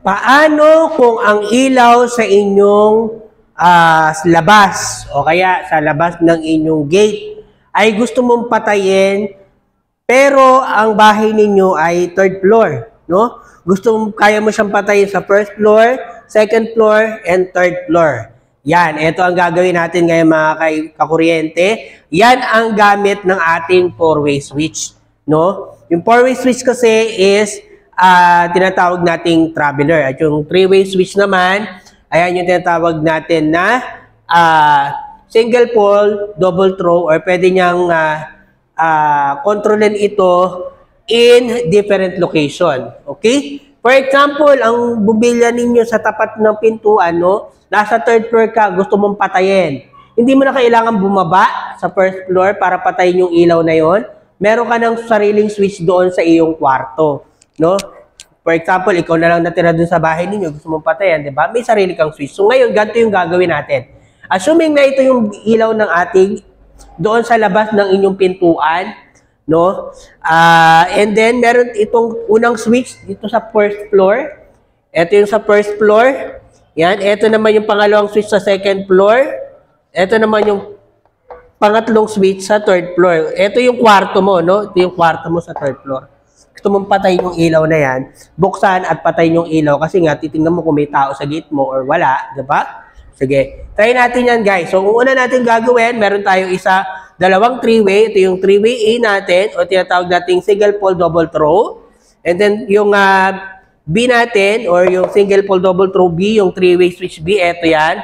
Paano kung ang ilaw sa inyong labas o kaya sa labas ng inyong gate ay gusto mong patayin pero ang bahay ninyo ay third floor, no? Kaya mo siyang patayin sa first floor, second floor, and third floor. Yan, ito ang gagawin natin ngayon mga kakuryente. Yan ang gamit ng ating four-way switch, no? Yung four-way switch kasi is tinatawag nating traveler. At yung three-way switch naman, ayan yung tinatawag natin na single pole, double throw, or pwede niyang kontrolin ito in different location. Okay? For example, ang bubilya ninyo sa tapat ng pintuan, no? Nasa third floor ka, gusto mong patayin. Hindi mo na kailangan bumaba sa first floor para patayin yung ilaw na yon. Meron ka ng sariling switch doon sa iyong kwarto, no? For example, ikaw na lang natira doon sa bahay ninyo, gusto mong patayan, di ba? May sarili kang switch. So ngayon, ganito yung gagawin natin. Assuming na ito yung ilaw ng ating doon sa labas ng inyong pintuan, no? And then, meron itong unang switch dito sa first floor. Ito yung sa first floor. Yan. Ito naman yung pangalawang switch sa second floor. Ito naman yung pangatlong switch sa third floor. Ito yung kwarto mo, no? Ito yung kwarto mo sa third floor. Gusto mong patayin yung ilaw na yan, buksan at patayin yung ilaw kasi nga titingnan mo kung may tao sa gate mo or wala, di ba? Sige, try natin yan guys. So, kung una natin gagawin, meron tayong dalawang three-way. Ito yung three-way A natin o tinatawag nating single pole double throw. And then, yung B natin or yung single pole double throw B, yung three-way switch B, ito yan.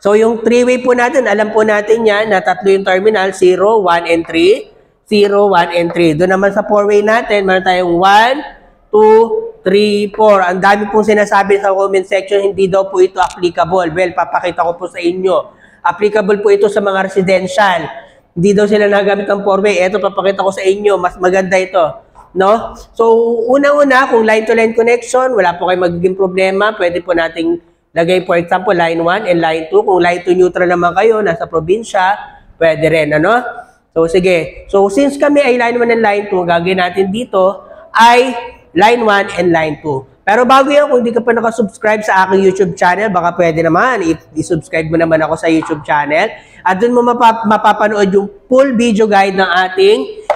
So, yung three-way po natin, alam po natin yan na tatlo yung terminal, 0, 1, and 3. 0, 1, and 3. Doon naman sa four-way natin, meron tayong 1, 2, 3, 4. Ang dami pong sinasabi sa comment section, hindi daw po ito applicable. Well, papakita ko po sa inyo. Applicable po ito sa mga residential. Hindi daw sila nagamit ng four-way. Ito, papakita ko sa inyo. Mas maganda ito. No? So, unang-una, kung line-to-line connection, wala po kayong magiging problema. Pwede po nating lagay, for example, line 1 and line 2. Kung line 2 neutral naman kayo, nasa probinsya, pwede rin. Ano? So, sige. So, since kami ay line 1 and line 2, gagawin natin dito ay line 1 and line 2. Pero bago yan, kung hindi ka pa nakasubscribe sa aking YouTube channel, baka pwede naman, i-subscribe mo naman ako sa YouTube channel. At dun mo mapapanood yung full video guide ng ating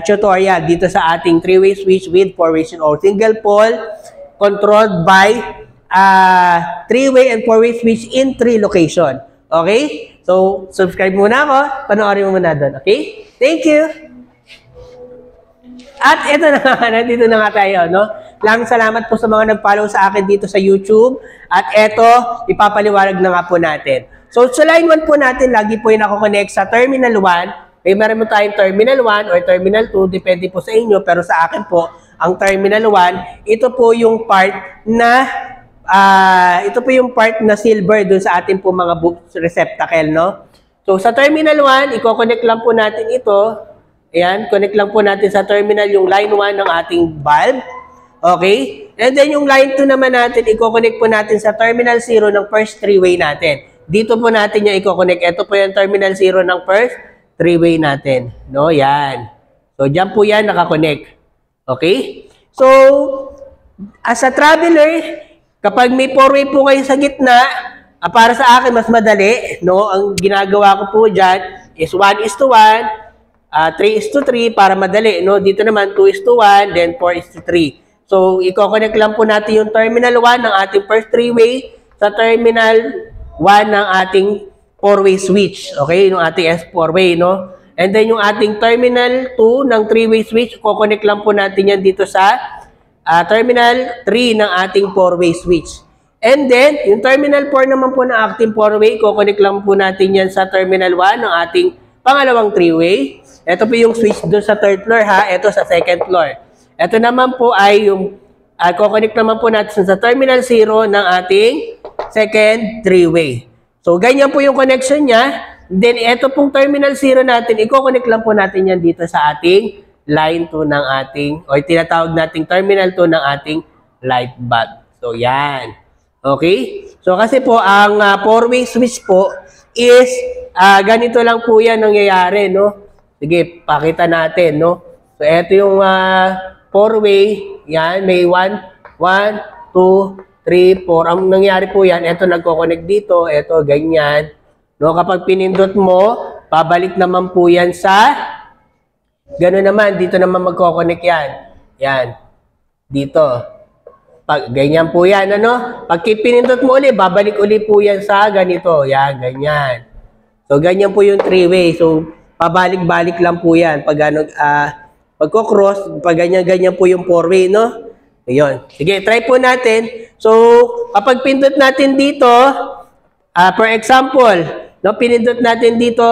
tutorial dito sa ating three-way switch with four-way or single pole controlled by three-way and four-way switch in 3 location. Okay? So, subscribe muna ako. Panoorin mo muna doon. Okay? Thank you! At ito na nga, nandito na nga tayo, no? Maraming salamat po sa mga nag-follow sa akin dito sa YouTube. At ito, ipapaliwanag na nga po natin. So, sa line 1 po natin, lagi po yung nakakonect sa terminal 1. May meron mo tayong terminal 1 or terminal 2, depende po sa inyo. Pero sa akin po, ang terminal 1, ito po yung part na silver dun sa ating po mga receptacle, no? So, sa terminal 1, i-connect lang po natin ito. Ayan, connect lang po natin sa terminal yung line 1 ng ating bulb. Okay? And then yung line 2 naman natin, i-connect po natin sa terminal 0 ng first three-way natin. Dito po natin yung i-connect. Ito po yung terminal 0 ng first three-way natin. No, yan. So, dyan po yan nakakonect. Okay? So, as a traveler, kapag may four-way po kayo sa gitna, para sa akin, mas madali. No? Ang ginagawa ko po dyan is 1:1, 3:3 para madali. No? Dito naman 2:1, then 4:3. So, i-connect lang po natin yung terminal 1 ng ating first three-way sa terminal 1 ng ating four-way switch. Okay? Yung ating S4-way, no? And then yung ating terminal 2 ng three-way switch, i-connect lang po natin yan dito sa terminal 3 ng ating four-way switch. And then, yung terminal 4 naman po ng ating four-way, i-connect lang po natin yan sa terminal 1 ng ating pangalawang three-way. Ito po yung switch doon sa third floor, ha? Ito sa second floor. Ito naman po ay yung connect naman po natin sa terminal 0 ng ating second three-way. So, ganyan po yung connection niya. Then, ito pong terminal 0 natin, i-connect lang po natin yan dito sa ating line 2 ng ating, o tinatawag nating terminal 2 ng ating light bulb. So, yan. Okay? So, kasi po, ang four-way switch po is, ganito lang po yan nangyayari, no? Sige, pakita natin, no? So, ito yung four-way. Yan, may 1, 1, 2, 3, 4. Ang nangyari po yan, ito nagko-connect dito, ito ganyan. No, kapag pinindot mo, pabalik naman po yan sa gano'n naman, dito naman magko-connect yan. Yan. Dito. Pag ganyan po yan, ano? Pag pinindot mo uli, babalik uli po yan sa ganito. Yan, ganyan. So, ganyan po yung three-way. So, pabalik-balik lang po yan. Pag ano, pagko-cross, pag ganyan-ganyan po yung four-way, no? Ayun. Sige, try po natin. So, kapag pindot natin dito, for example, no, pinindot natin dito,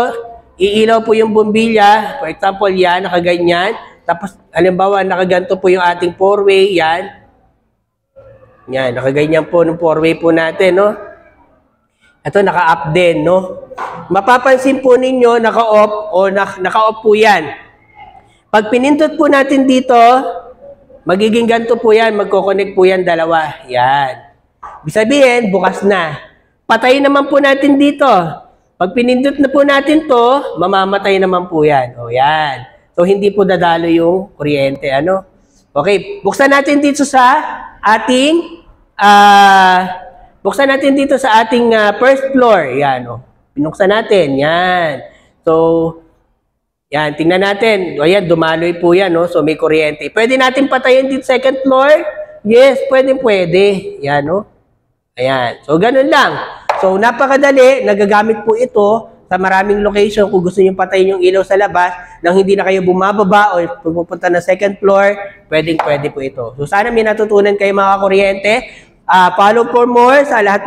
iilaw po yung bombilya. For example, yan, nakaganyan. Tapos, halimbawa, nakaganto po yung ating four-way, yan. Yan, nakaganyan po ng four-way po natin, no? Ito, naka-up din, no? Mapapansin po ninyo, naka-off o naka-off po yan. Pag pinindot po natin dito, magiging ganito po yan, magkoconnect po yan dalawa. Yan. Ibig sabihin, bukas na. Patayin naman po natin dito. Pag pinindot na po natin to, mamamatay naman po yan. O yan. So, hindi po dadalo yung kuryente. Ano? Okay, buksan natin dito sa ating first floor. Yan. O. Binuksan natin. Yan. So, yan. Tingnan natin. O yan, dumaloy po yan. No? So, may kuryente. Pwede natin patayin dito second floor? Yes, pwede. Yan. No? Ayan. So, ganun lang. So, napakadali, nagagamit po ito sa maraming location kung gusto nyo patayin yung ilaw sa labas nang hindi na kayo bumababa o pupunta na second floor, pwede po ito. So, sana may natutunan kayo mga kuryente. Follow for more sa lahat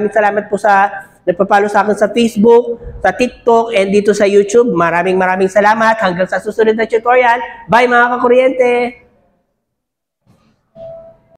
salamat po sa nagpa-follow sa akin sa Facebook, sa TikTok, and dito sa YouTube. Maraming salamat. Hanggang sa susunod na tutorial. Bye mga kakuryente!